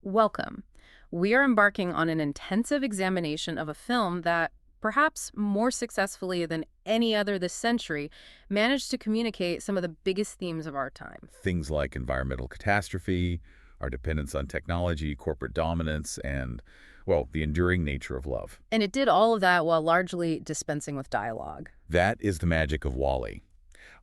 Welcome. We are embarking on an intensive examination of a film that, perhaps more successfully than any other this century, managed to communicate some of the biggest themes of our time. Things like environmental catastrophe, our dependence on technology, corporate dominance, and, well, the enduring nature of love. And it did all of that while largely dispensing with dialogue. That is the magic of Wall-E.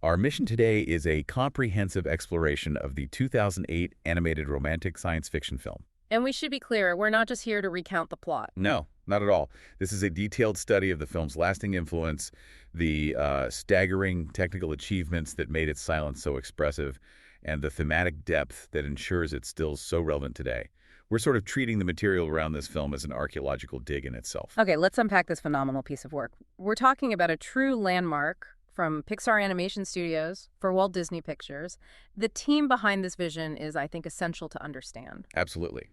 Our mission today is a comprehensive exploration of the 2008 animated romantic science fiction film. And we should be clear, we're not just here to recount the plot. No, not at all. This is a detailed study of the film's lasting influence, the staggering technical achievements that made its silence so expressive, and the thematic depth that ensures it's still so relevant today. We're sort of treating the material around this film as an archaeological dig in itself. Okay, let's unpack this phenomenal piece of work. We're talking about a true landmark from Pixar Animation Studios for Walt Disney Pictures. The team behind this vision is, I think, essential to understand. Absolutely.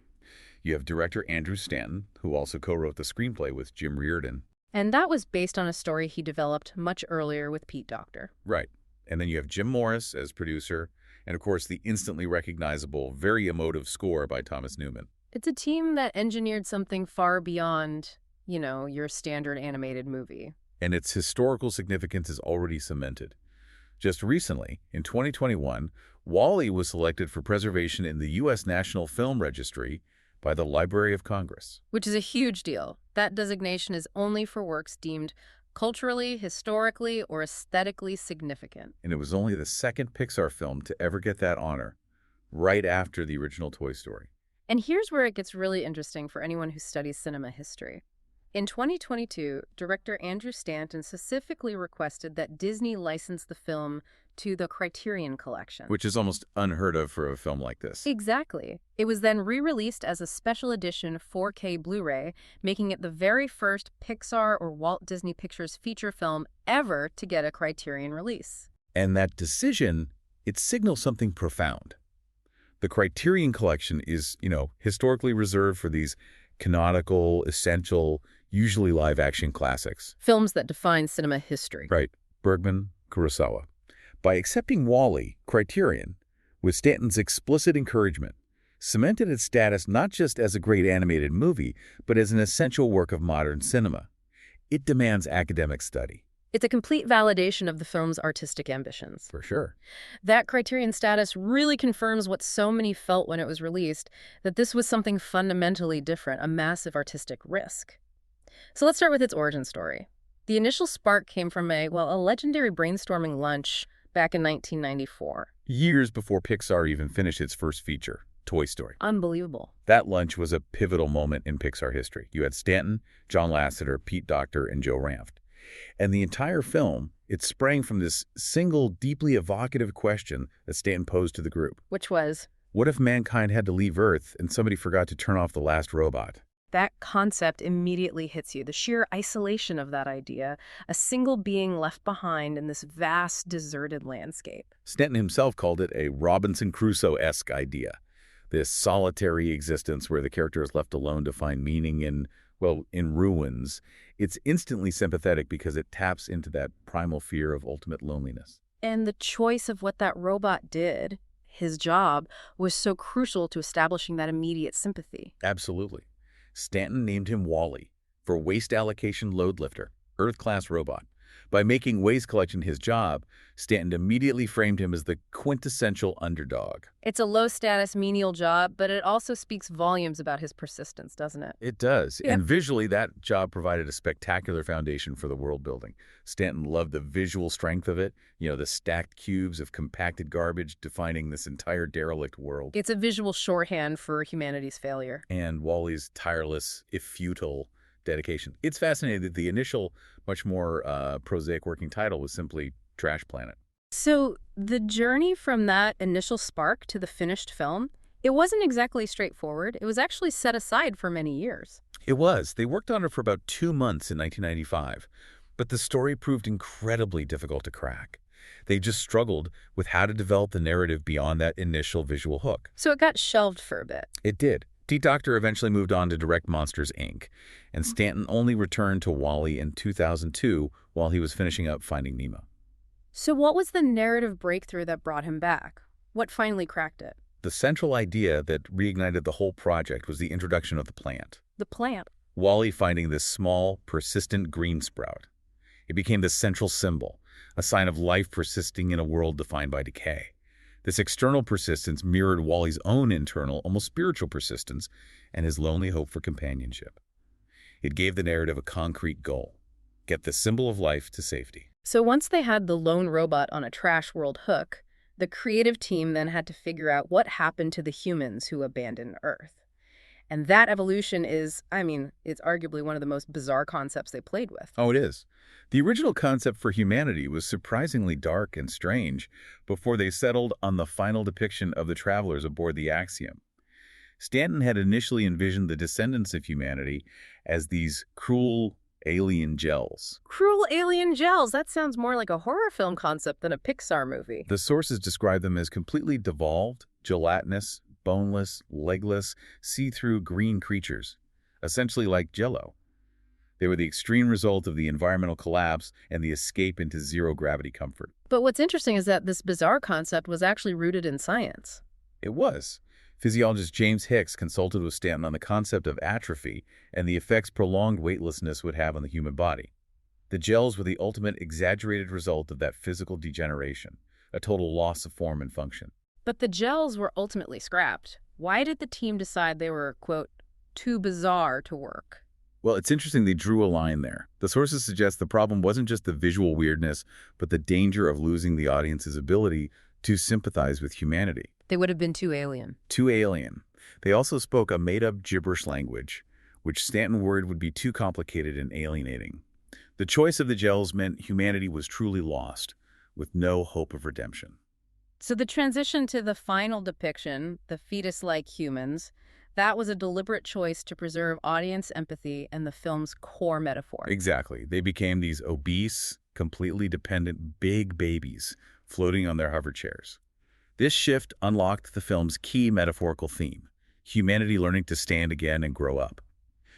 You have director Andrew Stanton, who also co-wrote the screenplay with Jim Reardon. And that was based on a story he developed much earlier with Pete Docter. Right. And then you have Jim Morris as producer, and of course the instantly recognizable, very emotive score by Thomas Newman. It's a team that engineered something far beyond, your standard animated movie. And its historical significance is already cemented. Just recently, in 2021, Wall-E was selected for preservation in the U.S. National Film Registry by the Library of Congress. Which is a huge deal. That designation is only for works deemed culturally, historically, or aesthetically significant. And it was only the second Pixar film to ever get that honor, right after the original Toy Story. And here's where it gets really interesting for anyone who studies cinema history. In 2022, director Andrew Stanton specifically requested that Disney license the film to the Criterion Collection. Which is almost unheard of for a film like this. Exactly. It was then re-released as a special edition 4K Blu-ray, making it the very first Pixar or Walt Disney Pictures feature film ever to get a Criterion release. And that decision, it signals something profound. The Criterion Collection is, historically reserved for these canonical, essential, usually live-action classics. Films that define cinema history. Right. Bergman, Kurosawa. By accepting Wall-E, Criterion, with Stanton's explicit encouragement, cemented its status not just as a great animated movie, but as an essential work of modern cinema. It demands academic study. It's a complete validation of the film's artistic ambitions. For sure. That Criterion status really confirms what so many felt when it was released, that this was something fundamentally different, a massive artistic risk. So let's start with its origin story. The initial spark came from a legendary brainstorming lunch back in 1994. Years before Pixar even finished its first feature, Toy Story. Unbelievable. That lunch was a pivotal moment in Pixar history. You had Stanton, John Lasseter, Pete Docter, and Joe Ranft. And the entire film, it sprang from this single, deeply evocative question that Stanton posed to the group. Which was, what if mankind had to leave Earth and somebody forgot to turn off the last robot? that concept immediately hits you. The sheer isolation of that idea, a single being left behind in this vast, deserted landscape. Stanton himself called it a Robinson Crusoe-esque idea. This solitary existence where the character is left alone to find meaning in ruins. It's instantly sympathetic because it taps into that primal fear of ultimate loneliness. And the choice of what that robot did, his job, was so crucial to establishing that immediate sympathy. Absolutely. Stanton named him Wall-E for Waste Allocation Load Lifter, Earth-class robot. By making waste collection his job, Stanton immediately framed him as the quintessential underdog. It's a low-status, menial job, but it also speaks volumes about his persistence, doesn't it? It does. Yeah. And visually, that job provided a spectacular foundation for the world building. Stanton loved the visual strength of it, the stacked cubes of compacted garbage defining this entire derelict world. It's a visual shorthand for humanity's failure. And Wall-E's tireless, if futile, dedication. It's fascinating that the initial, much more prosaic working title was simply Trash Planet. So the journey from that initial spark to the finished film, it wasn't exactly straightforward. It was actually set aside for many years. It was. They worked on it for about 2 months in 1995, but the story proved incredibly difficult to crack. They just struggled with how to develop the narrative beyond that initial visual hook. So it got shelved for a bit. It did. Pete Docter eventually moved on to direct Monsters, Inc., and Stanton only returned to Wall-E in 2002 while he was finishing up Finding Nemo. So what was the narrative breakthrough that brought him back? What finally cracked it? The central idea that reignited the whole project was the introduction of the plant. The plant. Wally finding this small, persistent green sprout. It became the central symbol, a sign of life persisting in a world defined by decay. This external persistence mirrored Wally's own internal, almost spiritual persistence and his lonely hope for companionship. It gave the narrative a concrete goal: get the symbol of life to safety. So once they had the lone robot on a trash world hook, the creative team then had to figure out what happened to the humans who abandoned Earth. And that evolution is, it's arguably one of the most bizarre concepts they played with. Oh, it is. The original concept for humanity was surprisingly dark and strange before they settled on the final depiction of the travelers aboard the Axiom. Stanton had initially envisioned the descendants of humanity as these cruel alien gels. Cruel alien gels. That sounds more like a horror film concept than a Pixar movie. The sources describe them as completely devolved, gelatinous, boneless, legless, see-through green creatures, essentially like Jell-O. They were the extreme result of the environmental collapse and the escape into zero-gravity comfort. But what's interesting is that this bizarre concept was actually rooted in science. It was. Physiologist James Hicks consulted with Stanton on the concept of atrophy and the effects prolonged weightlessness would have on the human body. The gels were the ultimate exaggerated result of that physical degeneration, a total loss of form and function. But the gels were ultimately scrapped. Why did the team decide they were, quote, too bizarre to work? Well, it's interesting they drew a line there. The sources suggest the problem wasn't just the visual weirdness, but the danger of losing the audience's ability to sympathize with humanity. They would have been too alien. Too alien. They also spoke a made-up gibberish language, which Stanton worried would be too complicated and alienating. The choice of the gels meant humanity was truly lost, with no hope of redemption. So the transition to the final depiction, the fetus-like humans, that was a deliberate choice to preserve audience empathy and the film's core metaphor. Exactly. They became these obese, completely dependent big babies floating on their hover chairs. This shift unlocked the film's key metaphorical theme: humanity learning to stand again and grow up.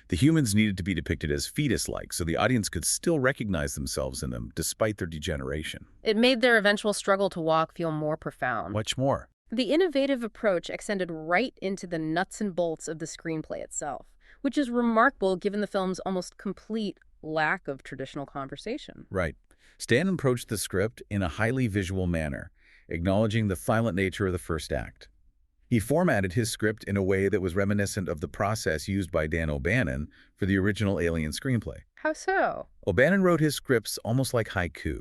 The humans needed to be depicted as fetus-like so the audience could still recognize themselves in them despite their degeneration. It made their eventual struggle to walk feel more profound. Much more. The innovative approach extended right into the nuts and bolts of the screenplay itself, which is remarkable given the film's almost complete lack of traditional conversation. Right. Stanton approached the script in a highly visual manner, acknowledging the silent nature of the first act. He formatted his script in a way that was reminiscent of the process used by Dan O'Bannon for the original Alien screenplay. How so? O'Bannon wrote his scripts almost like haiku,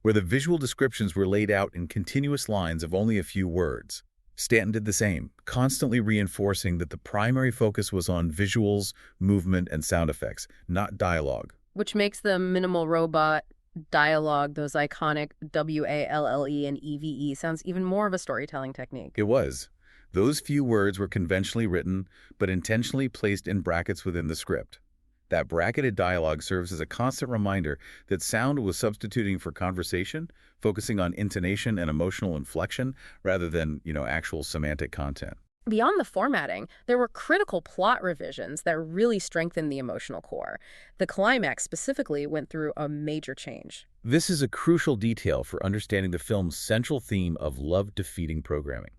where the visual descriptions were laid out in continuous lines of only a few words. Stanton did the same, constantly reinforcing that the primary focus was on visuals, movement, and sound effects, not dialogue. Which makes the minimal robot dialogue, those iconic WALLE and EVE, sounds even more of a storytelling technique. It was. Those few words were conventionally written, but intentionally placed in brackets within the script. That bracketed dialogue serves as a constant reminder that sound was substituting for conversation, focusing on intonation and emotional inflection rather than, actual semantic content. Beyond the formatting, there were critical plot revisions that really strengthened the emotional core. The climax specifically went through a major change. This is a crucial detail for understanding the film's central theme of love-defeating programming.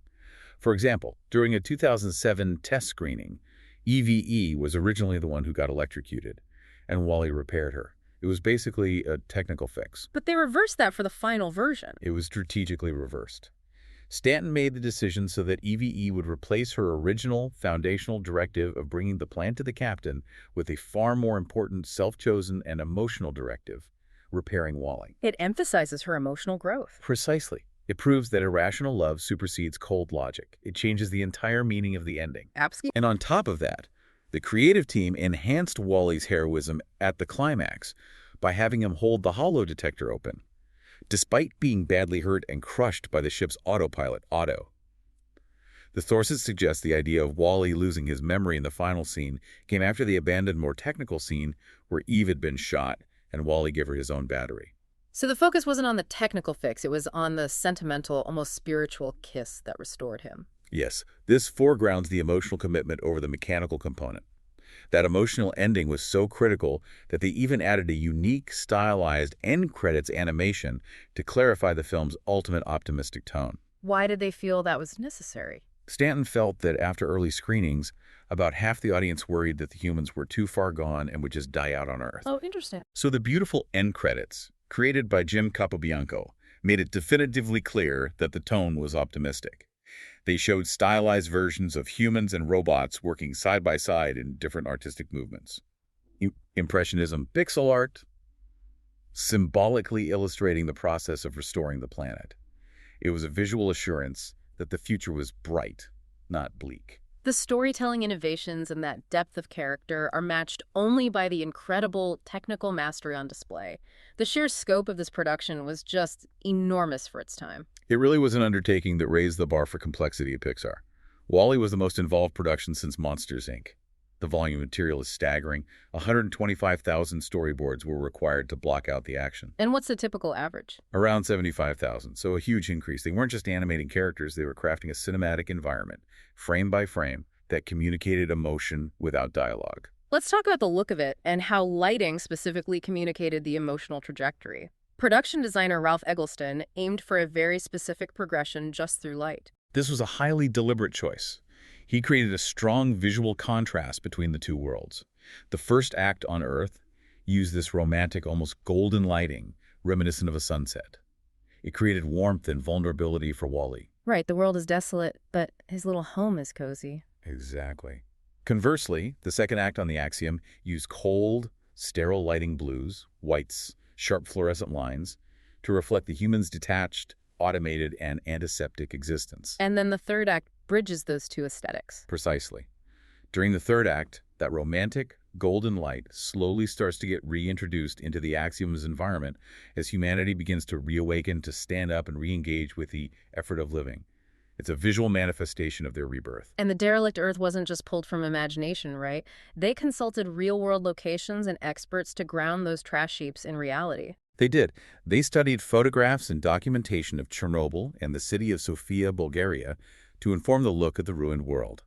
For example, during a 2007 test screening, EVE was originally the one who got electrocuted, and Wally repaired her. It was basically a technical fix. But they reversed that for the final version. It was strategically reversed. Stanton made the decision so that EVE would replace her original foundational directive of bringing the plant to the captain with a far more important self-chosen and emotional directive, repairing Wally. It emphasizes her emotional growth. Precisely. It proves that irrational love supersedes cold logic. It changes the entire meaning of the ending. Absolutely. And on top of that, the creative team enhanced Wally's heroism at the climax by having him hold the holo detector open, despite being badly hurt and crushed by the ship's autopilot, Otto. The sources suggest the idea of Wally losing his memory in the final scene came after the abandoned, more technical scene where Eve had been shot and Wally gave her his own battery. So the focus wasn't on the technical fix, it was on the sentimental, almost spiritual kiss that restored him. Yes, this foregrounds the emotional commitment over the mechanical component. That emotional ending was so critical that they even added a unique, stylized end credits animation to clarify the film's ultimate optimistic tone. Why did they feel that was necessary? Stanton felt that after early screenings, about half the audience worried that the humans were too far gone and would just die out on Earth. Oh, interesting. So the beautiful end credits, created by Jim Capobianco, made it definitively clear that the tone was optimistic. They showed stylized versions of humans and robots working side by side in different artistic movements. Impressionism pixel art, symbolically illustrating the process of restoring the planet. It was a visual assurance that the future was bright, not bleak. The storytelling innovations and that depth of character are matched only by the incredible technical mastery on display. The sheer scope of this production was just enormous for its time. It really was an undertaking that raised the bar for complexity at Pixar. WALL-E was the most involved production since Monsters, Inc. The volume of material is staggering. 125,000 storyboards were required to block out the action. And what's the typical average? Around 75,000, so a huge increase. They weren't just animating characters, they were crafting a cinematic environment, frame by frame, that communicated emotion without dialogue. Let's talk about the look of it and how lighting specifically communicated the emotional trajectory. Production designer Ralph Eggleston aimed for a very specific progression just through light. This was a highly deliberate choice. He created a strong visual contrast between the two worlds. The first act on Earth used this romantic, almost golden lighting, reminiscent of a sunset. It created warmth and vulnerability for WALL-E. Right, the world is desolate, but his little home is cozy. Exactly. Conversely, the second act on the Axiom used cold, sterile lighting blues, whites, sharp fluorescent lines, to reflect the human's detached, automated, and antiseptic existence. And then the third act bridges those two aesthetics. Precisely. During the third act, that romantic, golden light slowly starts to get reintroduced into the Axiom's environment as humanity begins to reawaken, to stand up and re-engage with the effort of living. It's a visual manifestation of their rebirth. And the derelict Earth wasn't just pulled from imagination, right? They consulted real-world locations and experts to ground those trash heaps in reality. They did. They studied photographs and documentation of Chernobyl and the city of Sofia, Bulgaria, to inform the look of the ruined world.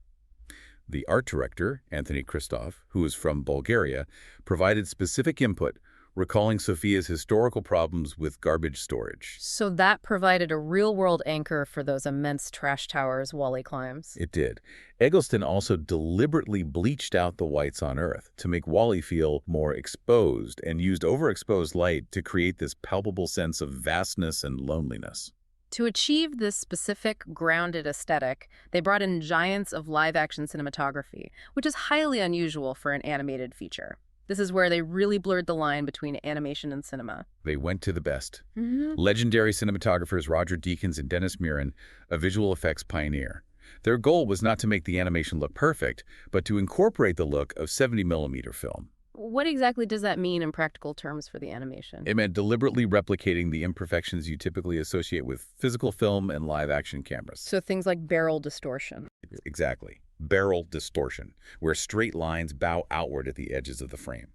The art director, Anthony Christoph, who is from Bulgaria, provided specific input, recalling Sofia's historical problems with garbage storage. So that provided a real-world anchor for those immense trash towers WALL-E climbs. It did. Eggleston also deliberately bleached out the whites on Earth to make WALL-E feel more exposed, and used overexposed light to create this palpable sense of vastness and loneliness. To achieve this specific, grounded aesthetic, they brought in giants of live-action cinematography, which is highly unusual for an animated feature. This is where they really blurred the line between animation and cinema. They went to the best. Legendary cinematographers Roger Deakins and Dennis Muren, a visual effects pioneer. Their goal was not to make the animation look perfect, but to incorporate the look of 70mm film. What exactly does that mean in practical terms for the animation? It meant deliberately replicating the imperfections you typically associate with physical film and live-action cameras. So things like barrel distortion. Exactly. Barrel distortion, where straight lines bow outward at the edges of the frame.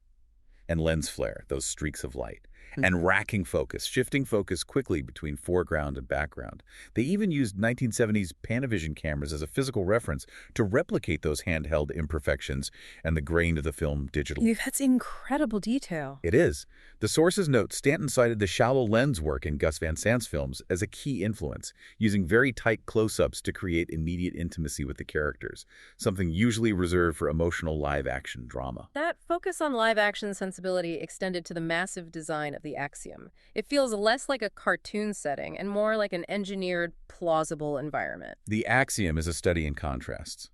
And lens flare, those streaks of light. And racking focus, shifting focus quickly between foreground and background. They even used 1970s Panavision cameras as a physical reference to replicate those handheld imperfections and the grain of the film digitally. That's incredible detail. It is. The sources note Stanton cited the shallow lens work in Gus Van Sant's films as a key influence, using very tight close-ups to create immediate intimacy with the characters, something usually reserved for emotional live-action drama. That focus on live-action sensibility extended to the massive design of the Axiom. It feels less like a cartoon setting and more like an engineered, plausible environment. The Axiom is a study in contrasts.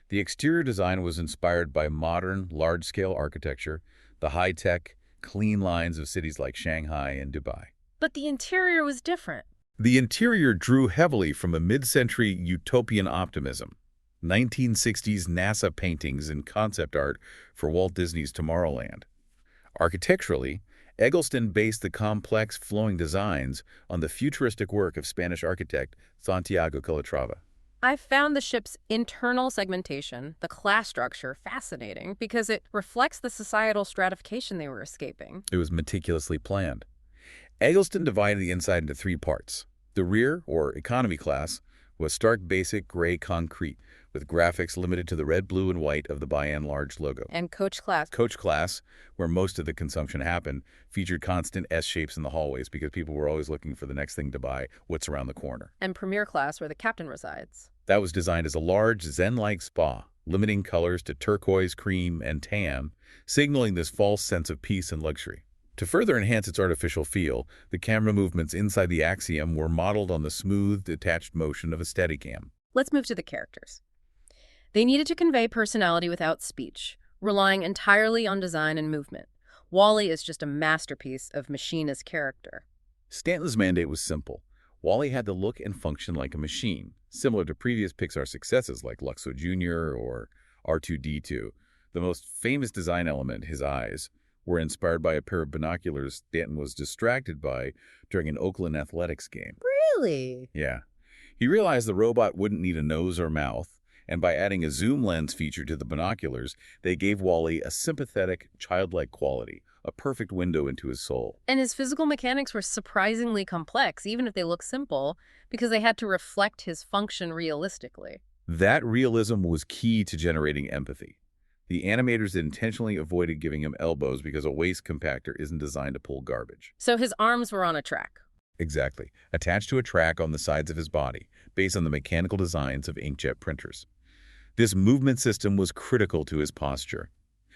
The exterior design was inspired by modern, large-scale architecture, the high-tech, clean lines of cities like Shanghai and Dubai. But the interior was different. The interior drew heavily from a mid-century utopian optimism. 1960s NASA paintings and concept art for Walt Disney's Tomorrowland. Architecturally, Eggleston based the complex, flowing designs on the futuristic work of Spanish architect Santiago Calatrava. I found the ship's internal segmentation, the class structure, fascinating because it reflects the societal stratification they were escaping. It was meticulously planned. Eggleston divided the inside into three parts. The rear, or economy class, was stark basic gray concrete, with graphics limited to the red, blue, and white of the by and large logo. And coach class. Coach class, where most of the consumption happened, featured constant S-shapes in the hallways because people were always looking for the next thing to buy, what's around the corner. And premier class, where the captain resides. That was designed as a large, zen-like spa, limiting colors to turquoise, cream, and tan, signaling this false sense of peace and luxury. To further enhance its artificial feel, the camera movements inside the Axiom were modeled on the smooth, detached motion of a Steadicam. Let's move to the characters. They needed to convey personality without speech, relying entirely on design and movement. Wall-E is just a masterpiece of machinist character. Stanton's mandate was simple. Wall-E had to look and function like a machine, similar to previous Pixar successes like Luxo Jr. or R2-D2. The most famous design element, his eyes, were inspired by a pair of binoculars Stanton was distracted by during an Oakland athletics game. Really? Yeah. He realized the robot wouldn't need a nose or mouth, and by adding a zoom lens feature to the binoculars, they gave Wall-E a sympathetic, childlike quality, a perfect window into his soul. And his physical mechanics were surprisingly complex, even if they look simple, because they had to reflect his function realistically. That realism was key to generating empathy. The animators intentionally avoided giving him elbows because a waist compactor isn't designed to pull garbage. So his arms were on a track. Exactly, attached to a track on the sides of his body, based on the mechanical designs of inkjet printers. This movement system was critical to his posture.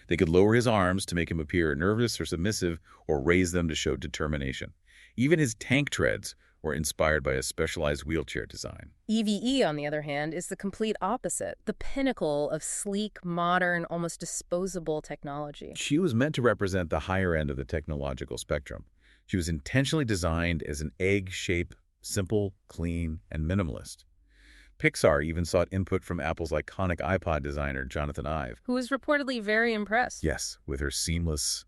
They could lower his arms to make him appear nervous or submissive, or raise them to show determination. Even his tank treads were inspired by a specialized wheelchair design. EVE, on the other hand, is the complete opposite, the pinnacle of sleek, modern, almost disposable technology. She was meant to represent the higher end of the technological spectrum. She was intentionally designed as an egg-shaped, simple, clean, and minimalist. Pixar even sought input from Apple's iconic iPod designer, Jonathan Ive. Who was reportedly very impressed. Yes, with her seamless,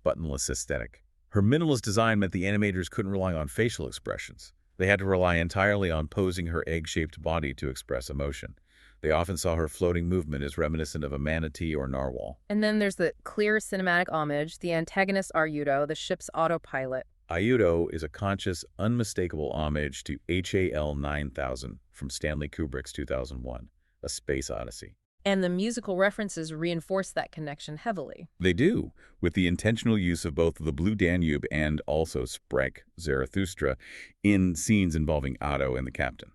buttonless aesthetic. Her minimalist design meant the animators couldn't rely on facial expressions. They had to rely entirely on posing her egg-shaped body to express emotion. They often saw her floating movement as reminiscent of a manatee or narwhal. And then there's the clear cinematic homage, the antagonist Ryudo, the ship's autopilot. Ryudo is a conscious, unmistakable homage to HAL 9000 from Stanley Kubrick's 2001, A Space Odyssey. And the musical references reinforce that connection heavily. They do, with the intentional use of both the Blue Danube and also Sprech Zarathustra in scenes involving Otto and the captain.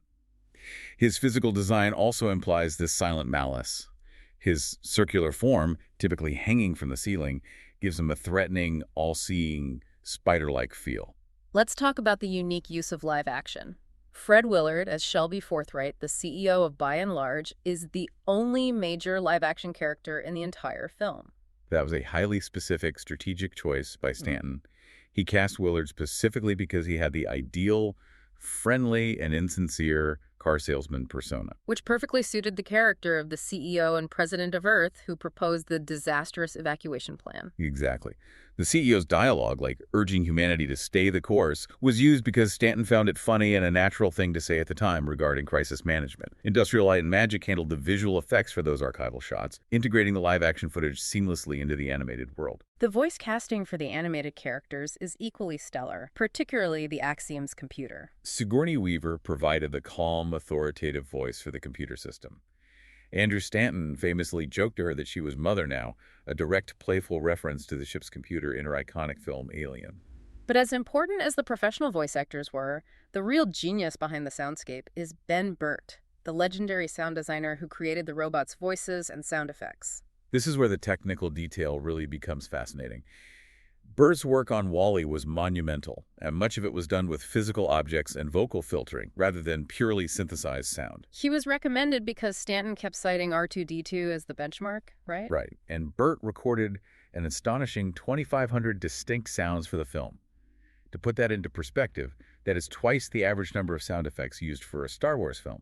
His physical design also implies this silent malice. His circular form, typically hanging from the ceiling, gives him a threatening, all-seeing, spider-like feel. Let's talk about the unique use of live action. Fred Willard, as Shelby Forthright, the CEO of By and Large, is the only major live-action character in the entire film. That was a highly specific, strategic choice by Stanton. He cast Willard specifically because he had the ideal, friendly, and insincere car salesman persona. Which perfectly suited the character of the CEO and president of Earth who proposed the disastrous evacuation plan. Exactly. The CEO's dialogue, like urging humanity to stay the course, was used because Stanton found it funny and a natural thing to say at the time regarding crisis management. Industrial Light and Magic handled the visual effects for those archival shots, integrating the live-action footage seamlessly into the animated world. The voice casting for the animated characters is equally stellar, particularly the Axiom's computer. Sigourney Weaver provided the calm, authoritative voice for the computer system. Andrew Stanton famously joked to her that she was Mother now, a direct, playful reference to the ship's computer in her iconic film Alien. But as important as the professional voice actors were, the real genius behind the soundscape is Ben Burt, the legendary sound designer who created the robots' voices and sound effects. This is where the technical detail really becomes fascinating. Burt's work on Wall-E was monumental, and much of it was done with physical objects and vocal filtering, rather than purely synthesized sound. He was recommended because Stanton kept citing R2-D2 as the benchmark, right? Right, and Burt recorded an astonishing 2,500 distinct sounds for the film. To put that into perspective, that is twice the average number of sound effects used for a Star Wars film,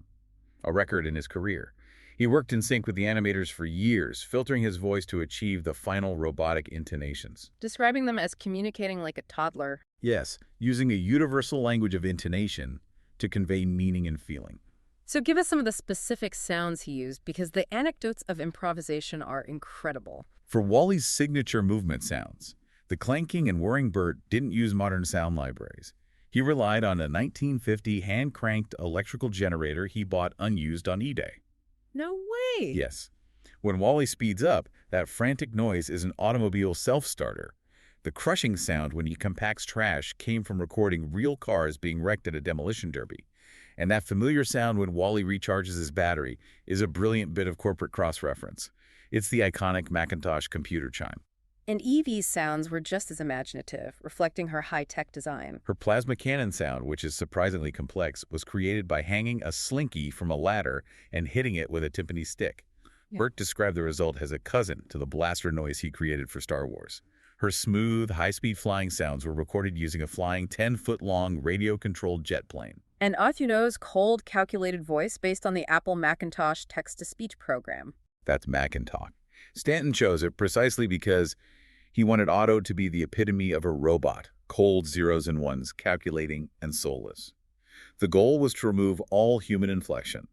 a record in his career. He worked in sync with the animators for years, filtering his voice to achieve the final robotic intonations. Describing them as communicating like a toddler. Yes, using a universal language of intonation to convey meaning and feeling. So give us some of the specific sounds he used, because the anecdotes of improvisation are incredible. For Wall-E's signature movement sounds, the clanking and whirring Burt didn't use modern sound libraries. He relied on a 1950 hand-cranked electrical generator he bought unused on eBay. No way! Yes. When Wall-E speeds up, that frantic noise is an automobile self-starter. The crushing sound when he compacts trash came from recording real cars being wrecked at a demolition derby. And that familiar sound when Wally recharges his battery is a brilliant bit of corporate cross-reference. It's the iconic Macintosh computer chime. And Evie's sounds were just as imaginative, reflecting her high-tech design. Her plasma cannon sound, which is surprisingly complex, was created by hanging a slinky from a ladder and hitting it with a timpani stick. Yeah. Burt described the result as a cousin to the blaster noise he created for Star Wars. Her smooth, high-speed flying sounds were recorded using a flying 10-foot-long radio-controlled jet plane. And Authuno's cold, calculated voice based on the Apple Macintosh text-to-speech program. That's Macintalk. Stanton chose it precisely because he wanted Otto to be the epitome of a robot, cold zeros and ones, calculating and soulless. The goal was to remove all human inflection.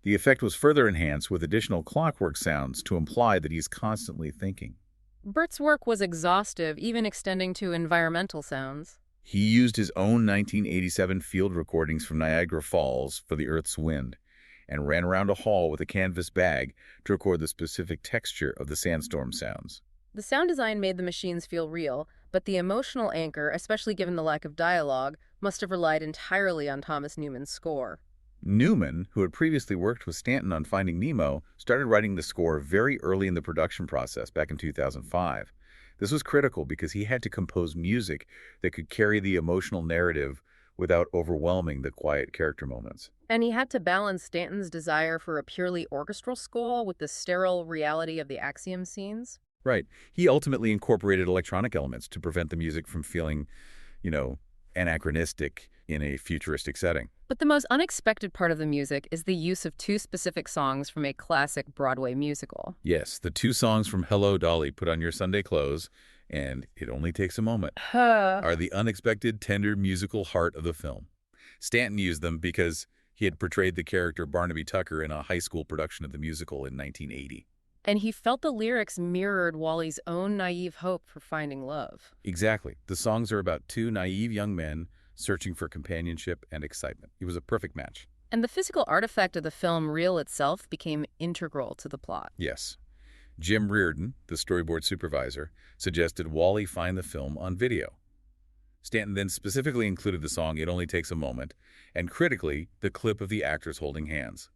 The effect was further enhanced with additional clockwork sounds to imply that he's constantly thinking. Burt's work was exhaustive, even extending to environmental sounds. He used his own 1987 field recordings from Niagara Falls for the Earth's wind and ran around a hall with a canvas bag to record the specific texture of the sandstorm sounds. The sound design made the machines feel real, but the emotional anchor, especially given the lack of dialogue, must have relied entirely on Thomas Newman's score. Newman, who had previously worked with Stanton on Finding Nemo, started writing the score very early in the production process back in 2005. This was critical because he had to compose music that could carry the emotional narrative without overwhelming the quiet character moments. And he had to balance Stanton's desire for a purely orchestral score with the sterile reality of the Axiom scenes. Right. He ultimately incorporated electronic elements to prevent the music from feeling, anachronistic in a futuristic setting. But the most unexpected part of the music is the use of two specific songs from a classic Broadway musical. Yes, the two songs from Hello, Dolly, Put on Your Sunday Clothes, and It Only Takes a Moment, are the unexpected, tender musical heart of the film. Stanton used them because he had portrayed the character Barnaby Tucker in a high school production of the musical in 1980. And he felt the lyrics mirrored Wally's own naive hope for finding love. Exactly. The songs are about two naive young men searching for companionship and excitement. It was a perfect match. And the physical artifact of the film reel itself became integral to the plot. Yes. Jim Reardon, the storyboard supervisor, suggested Wally find the film on video. Stanton then specifically included the song It Only Takes a Moment, and critically, the clip of the actors holding hands.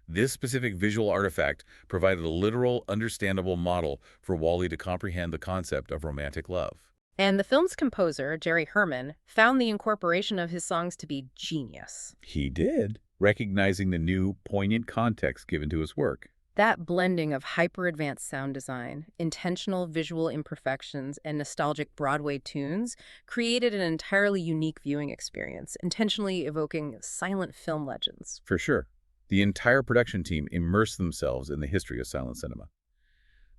This specific visual artifact provided a literal, understandable model for Wally to comprehend the concept of romantic love. And the film's composer, Jerry Herman, found the incorporation of his songs to be genius. He did, recognizing the new, poignant context given to his work. That blending of hyper-advanced sound design, intentional visual imperfections, and nostalgic Broadway tunes created an entirely unique viewing experience, intentionally evoking silent film legends. For sure. The entire production team immersed themselves in the history of silent cinema.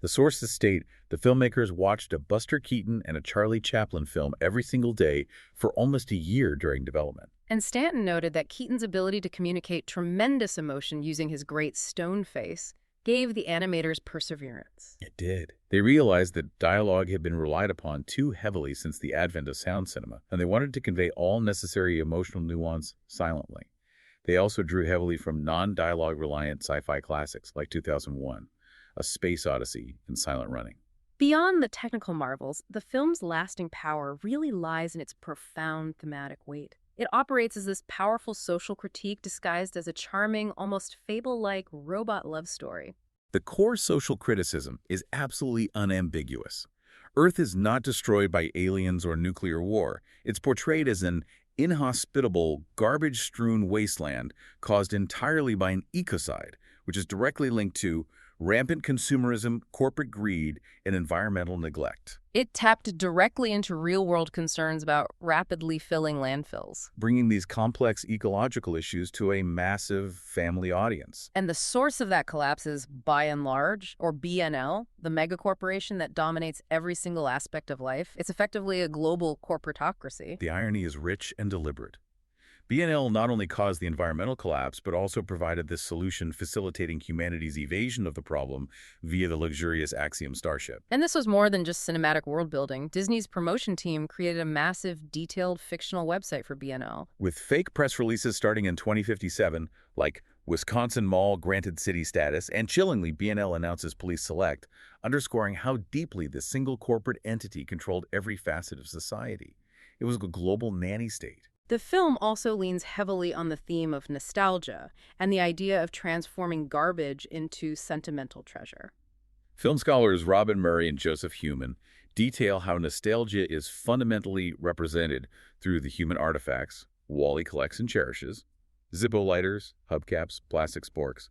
The sources state the filmmakers watched a Buster Keaton and a Charlie Chaplin film every single day for almost a year during development. And Stanton noted that Keaton's ability to communicate tremendous emotion using his great stone face gave the animators perseverance. It did. They realized that dialogue had been relied upon too heavily since the advent of sound cinema, and they wanted to convey all necessary emotional nuance silently. They also drew heavily from non-dialogue reliant sci-fi classics like 2001, A Space Odyssey, and Silent Running. Beyond the technical marvels, the film's lasting power really lies in its profound thematic weight. It operates as this powerful social critique disguised as a charming, almost fable-like robot love story. The core social criticism is absolutely unambiguous. Earth is not destroyed by aliens or nuclear war. It's portrayed as an inhospitable, garbage-strewn wasteland caused entirely by an ecocide, which is directly linked to rampant consumerism, corporate greed, and environmental neglect. It tapped directly into real-world concerns about rapidly filling landfills. Bringing these complex ecological issues to a massive family audience. And the source of that collapse is By and Large, or BNL, the megacorporation that dominates every single aspect of life. It's effectively a global corporatocracy. The irony is rich and deliberate. BNL not only caused the environmental collapse, but also provided this solution facilitating humanity's evasion of the problem via the luxurious Axiom starship. And this was more than just cinematic world building. Disney's promotion team created a massive, detailed fictional website for BNL. With fake press releases starting in 2057, like Wisconsin Mall granted city status, and chillingly BNL announces Police Select, underscoring how deeply this single corporate entity controlled every facet of society. It was a global nanny state. The film also leans heavily on the theme of nostalgia and the idea of transforming garbage into sentimental treasure. Film scholars Robin Murray and Joseph Heumann detail how nostalgia is fundamentally represented through the human artifacts Wall-E collects and cherishes, Zippo lighters, hubcaps, plastic sporks.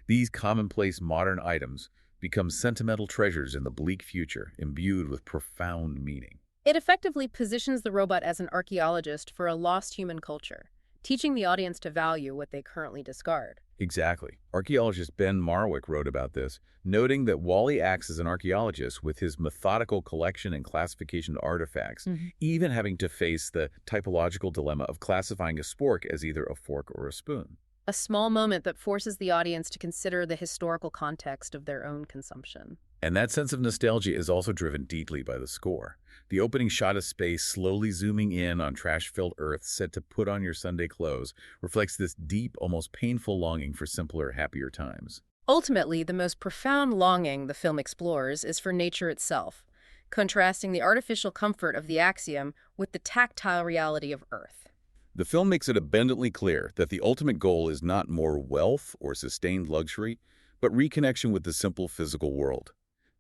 These commonplace modern items become sentimental treasures in the bleak future, imbued with profound meaning. It effectively positions the robot as an archaeologist for a lost human culture, teaching the audience to value what they currently discard. Exactly. Archaeologist Ben Marwick wrote about this, noting that Wall-E acts as an archaeologist with his methodical collection and classification of artifacts, even having to face the typological dilemma of classifying a spork as either a fork or a spoon. A small moment that forces the audience to consider the historical context of their own consumption. And that sense of nostalgia is also driven deeply by the score. The opening shot of space slowly zooming in on trash-filled Earth set to put on your Sunday clothes reflects this deep, almost painful longing for simpler, happier times. Ultimately, the most profound longing the film explores is for nature itself, contrasting the artificial comfort of the axiom with the tactile reality of Earth. The film makes it abundantly clear that the ultimate goal is not more wealth or sustained luxury, but reconnection with the simple physical world.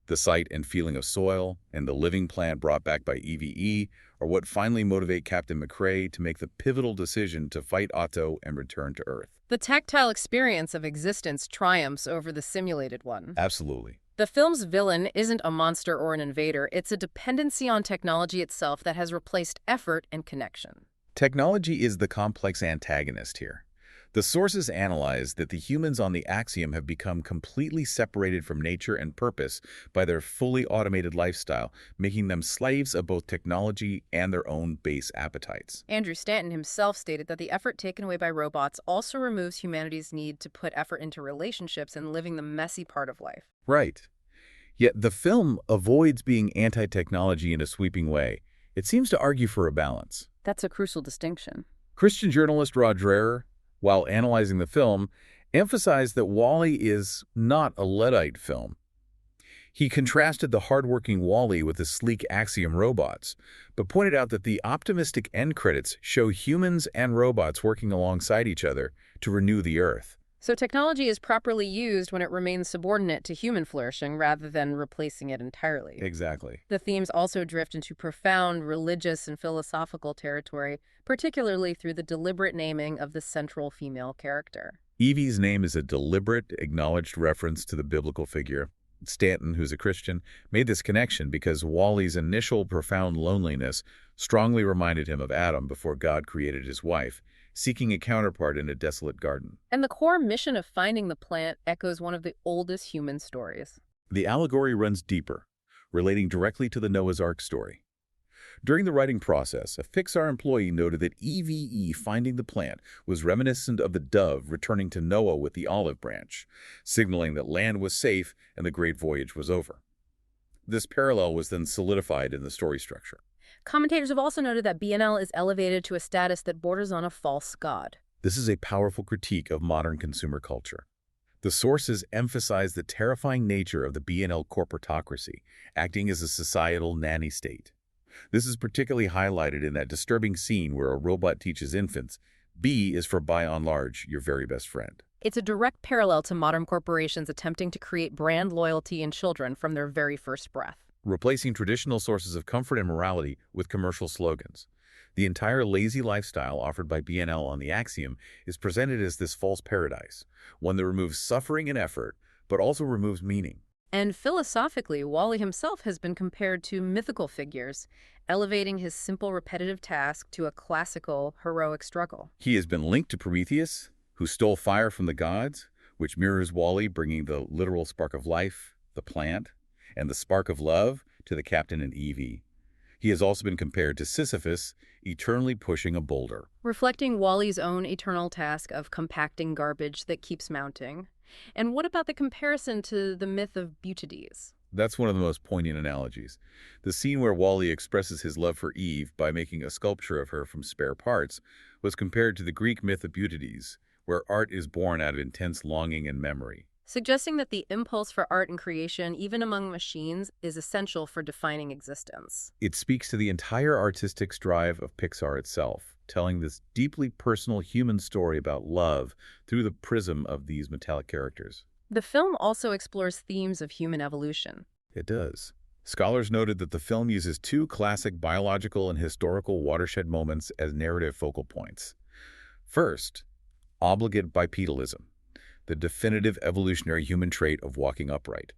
The sight and feeling of soil and the living plant brought back by EVE are what finally motivate Captain McCrae to make the pivotal decision to fight Otto and return to Earth. The tactile experience of existence triumphs over the simulated one. Absolutely. The film's villain isn't a monster or an invader, it's a dependency on technology itself that has replaced effort and connection. Technology is the complex antagonist here. The sources analyze that the humans on the Axiom have become completely separated from nature and purpose by their fully automated lifestyle, making them slaves of both technology and their own base appetites. Andrew Stanton himself stated that the effort taken away by robots also removes humanity's need to put effort into relationships and living the messy part of life. Right. Yet the film avoids being anti-technology in a sweeping way. It seems to argue for a balance. That's a crucial distinction. Christian journalist Rod Dreher, while analyzing the film, emphasized that Wall-E is not a Luddite film. He contrasted the hardworking Wall-E with the sleek Axiom robots, but pointed out that the optimistic end credits show humans and robots working alongside each other to renew the Earth. So technology is properly used when it remains subordinate to human flourishing rather than replacing it entirely. Exactly. The themes also drift into profound religious and philosophical territory, particularly through the deliberate naming of the central female character. Evie's name is a deliberate, acknowledged reference to the biblical figure. Stanton, who's a Christian, made this connection because Wall-E's initial profound loneliness strongly reminded him of Adam before God created his wife, seeking a counterpart in a desolate garden. And the core mission of finding the plant echoes one of the oldest human stories. The allegory runs deeper, relating directly to the Noah's Ark story. During the writing process, a Pixar employee noted that EVE finding the plant was reminiscent of the dove returning to Noah with the olive branch, signaling that land was safe and the great voyage was over. This parallel was then solidified in the story structure. Commentators have also noted that BNL is elevated to a status that borders on a false god. This is a powerful critique of modern consumer culture. The sources emphasize the terrifying nature of the BNL corporatocracy, acting as a societal nanny state. This is particularly highlighted in that disturbing scene where a robot teaches infants, B is for by and large, your very best friend. It's a direct parallel to modern corporations attempting to create brand loyalty in children from their very first breath, Replacing traditional sources of comfort and morality with commercial slogans. The entire lazy lifestyle offered by BNL on the Axiom is presented as this false paradise, one that removes suffering and effort, but also removes meaning. And philosophically, Wall-E himself has been compared to mythical figures, elevating his simple repetitive task to a classical, heroic struggle. He has been linked to Prometheus, who stole fire from the gods, which mirrors Wall-E bringing the literal spark of life, the plant, and the spark of love to the captain and Evie. He has also been compared to Sisyphus, eternally pushing a boulder. Reflecting Wall-E's own eternal task of compacting garbage that keeps mounting. And what about the comparison to the myth of Euthydemus? That's one of the most poignant analogies. The scene where Wall-E expresses his love for Eve by making a sculpture of her from spare parts was compared to the Greek myth of Euthydemus, where art is born out of intense longing and memory. Suggesting that the impulse for art and creation, even among machines, is essential for defining existence. It speaks to the entire artistic drive of Pixar itself. telling this deeply personal human story about love through the prism of these metallic characters. The film also explores themes of human evolution. It does. Scholars noted that the film uses two classic biological and historical watershed moments as narrative focal points. First, obligate bipedalism, the definitive evolutionary human trait of walking upright,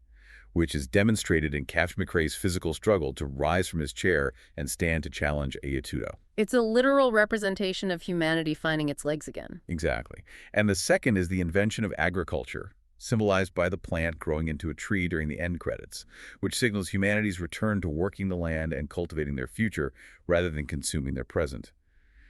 which is demonstrated in Captain McCrae's physical struggle to rise from his chair and stand to challenge Ayatudo. It's a literal representation of humanity finding its legs again. Exactly. And the second is the invention of agriculture, symbolized by the plant growing into a tree during the end credits, which signals humanity's return to working the land and cultivating their future rather than consuming their present.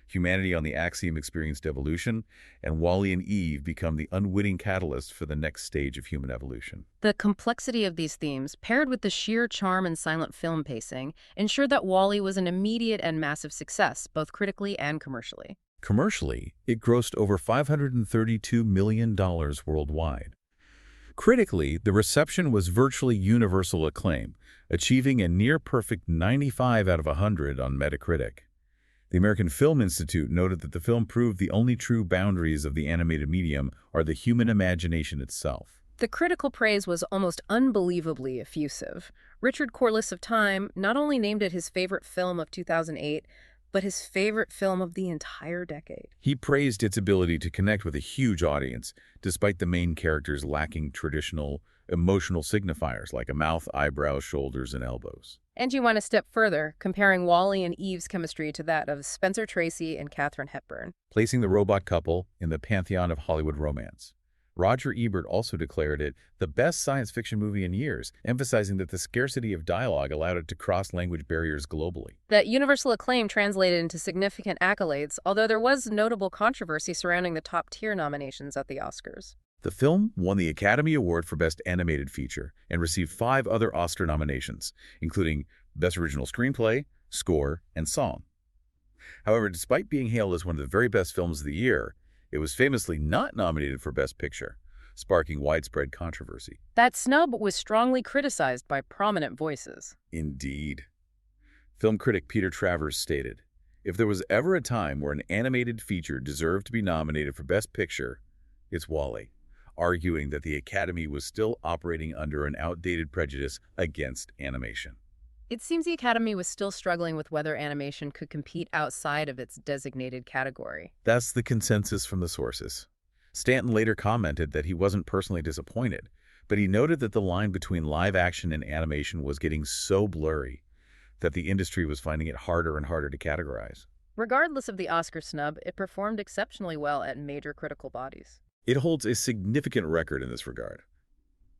Humanity on the axiom experienced evolution, and Wall-E and Eve become the unwitting catalyst for the next stage of human evolution. The complexity of these themes, paired with the sheer charm and silent film pacing, ensured that Wall-E was an immediate and massive success, both critically and commercially. Commercially, it grossed over $532 million worldwide. Critically, the reception was virtually universal acclaim, achieving a near-perfect 95 out of 100 on Metacritic. The American Film Institute noted that the film proved the only true boundaries of the animated medium are the human imagination itself. The critical praise was almost unbelievably effusive. Richard Corliss of Time not only named it his favorite film of 2008, but his favorite film of the entire decade. He praised its ability to connect with a huge audience, despite the main characters lacking traditional emotional signifiers like a mouth, eyebrows, shoulders, and elbows. And you went a step further, comparing Wall-E and Eve's chemistry to that of Spencer Tracy and Katharine Hepburn, placing the robot couple in the pantheon of Hollywood romance. Roger Ebert also declared it the best science fiction movie in years, emphasizing that the scarcity of dialogue allowed it to cross language barriers globally. That universal acclaim translated into significant accolades, although there was notable controversy surrounding the top-tier nominations at the Oscars. The film won the Academy Award for Best Animated Feature and received 5 other Oscar nominations, including Best Original Screenplay, Score, and Song. However, despite being hailed as one of the very best films of the year, it was famously not nominated for Best Picture, sparking widespread controversy. That snub was strongly criticized by prominent voices. Indeed. Film critic Peter Travers stated, "If there was ever a time where an animated feature deserved to be nominated for Best Picture, it's Wall-E," arguing that the Academy was still operating under an outdated prejudice against animation. It seems the Academy was still struggling with whether animation could compete outside of its designated category. That's the consensus from the sources. Stanton later commented that he wasn't personally disappointed, but he noted that the line between live action and animation was getting so blurry that the industry was finding it harder and harder to categorize. Regardless of the Oscar snub, it performed exceptionally well at major critical bodies. It holds a significant record in this regard.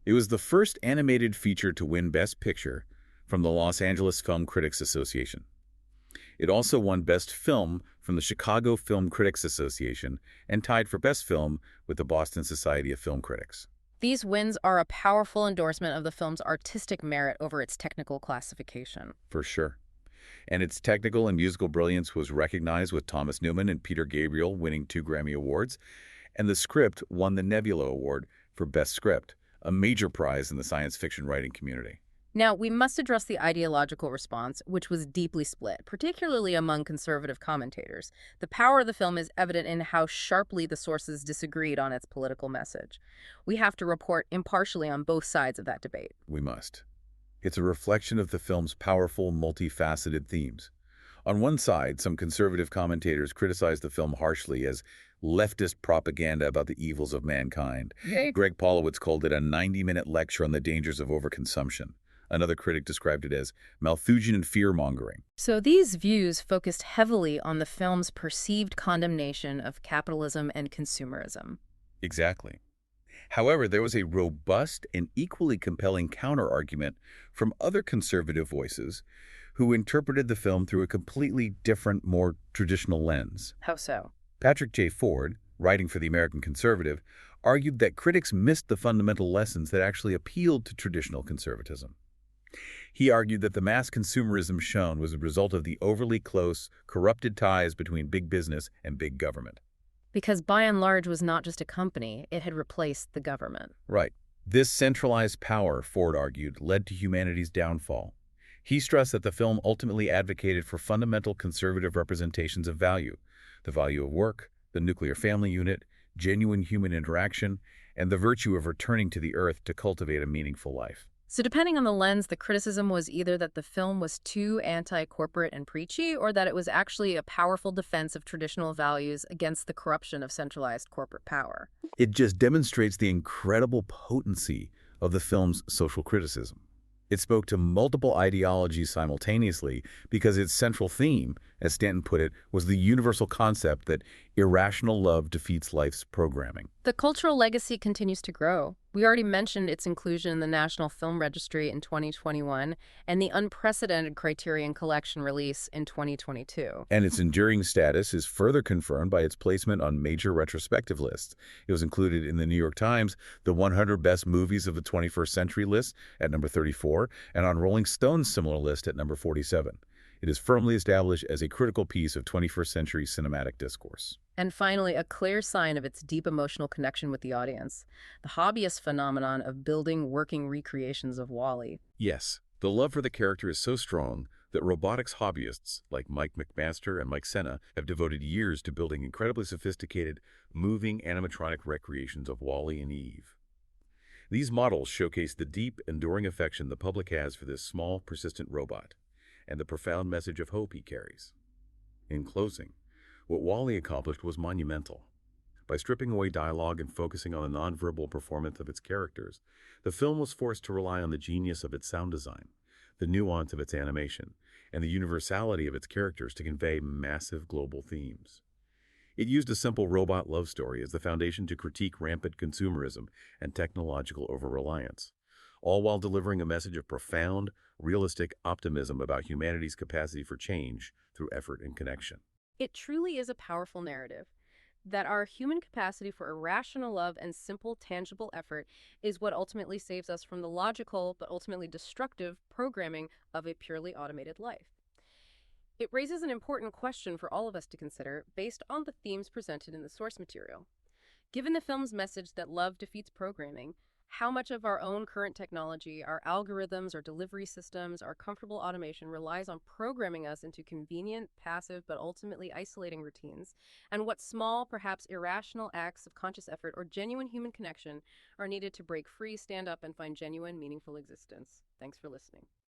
It was the first animated feature to win Best Picture from the Los Angeles Film Critics Association. It also won Best Film from the Chicago Film Critics Association and tied for Best Film with the Boston Society of Film Critics. These wins are a powerful endorsement of the film's artistic merit over its technical classification. For sure. And its technical and musical brilliance was recognized with Thomas Newman and Peter Gabriel winning 2 Grammy Awards, and the script won the Nebula Award for Best Script, a major prize in the science fiction writing community. Now, we must address the ideological response, which was deeply split, particularly among conservative commentators. The power of the film is evident in how sharply the sources disagreed on its political message. We have to report impartially on both sides of that debate. We must. It's a reflection of the film's powerful, multifaceted themes. On one side, some conservative commentators criticized the film harshly as leftist propaganda about the evils of mankind. Greg Polowitz called it a 90-minute lecture on the dangers of overconsumption. Another critic described it as Malthusian fear-mongering. So these views focused heavily on the film's perceived condemnation of capitalism and consumerism. Exactly. However, there was a robust and equally compelling counter-argument from other conservative voices who interpreted the film through a completely different, more traditional lens. How so? Patrick J. Ford, writing for the American Conservative, argued that critics missed the fundamental lessons that actually appealed to traditional conservatism. He argued that the mass consumerism shown was a result of the overly close, corrupted ties between big business and big government. Because by and large was not just a company, it had replaced the government. Right. This centralized power, Ford argued, led to humanity's downfall. He stressed that the film ultimately advocated for fundamental conservative representations of value, the value of work, the nuclear family unit, genuine human interaction, and the virtue of returning to the earth to cultivate a meaningful life. So, depending on the lens, the criticism was either that the film was too anti corporate and preachy, or that it was actually a powerful defense of traditional values against the corruption of centralized corporate power. It just demonstrates the incredible potency of the film's social criticism. It spoke to multiple ideologies simultaneously because its central theme, as Stanton put it, was the universal concept that irrational love defeats life's programming. The cultural legacy continues to grow. We already mentioned its inclusion in the National Film Registry in 2021 and the unprecedented Criterion Collection release in 2022. And its enduring status is further confirmed by its placement on major retrospective lists. It was included in the New York Times, the 100 Best Movies of the 21st Century list at number 34, and on Rolling Stone's similar list at number 47. It is firmly established as a critical piece of 21st century cinematic discourse. And finally, a clear sign of its deep emotional connection with the audience, the hobbyist phenomenon of building working recreations of Wall-E. Yes, the love for the character is so strong that robotics hobbyists like Mike McMaster and Mike Senna have devoted years to building incredibly sophisticated, moving animatronic recreations of Wall-E and Eve. These models showcase the deep, enduring affection the public has for this small, persistent robot, and the profound message of hope he carries. In closing, what Wall-E accomplished was monumental. By stripping away dialogue and focusing on the nonverbal performance of its characters, the film was forced to rely on the genius of its sound design, the nuance of its animation, and the universality of its characters to convey massive global themes. It used a simple robot love story as the foundation to critique rampant consumerism and technological over-reliance, all while delivering a message of profound, realistic optimism about humanity's capacity for change through effort and connection. It truly is a powerful narrative that our human capacity for irrational love and simple, tangible effort is what ultimately saves us from the logical but ultimately destructive programming of a purely automated life. It raises an important question for all of us to consider based on the themes presented in the source material. Given the film's message that love defeats programming, how much of our own current technology, our algorithms, our delivery systems, our comfortable automation relies on programming us into convenient, passive, but ultimately isolating routines, and what small, perhaps irrational acts of conscious effort or genuine human connection are needed to break free, stand up, and find genuine, meaningful existence. Thanks for listening.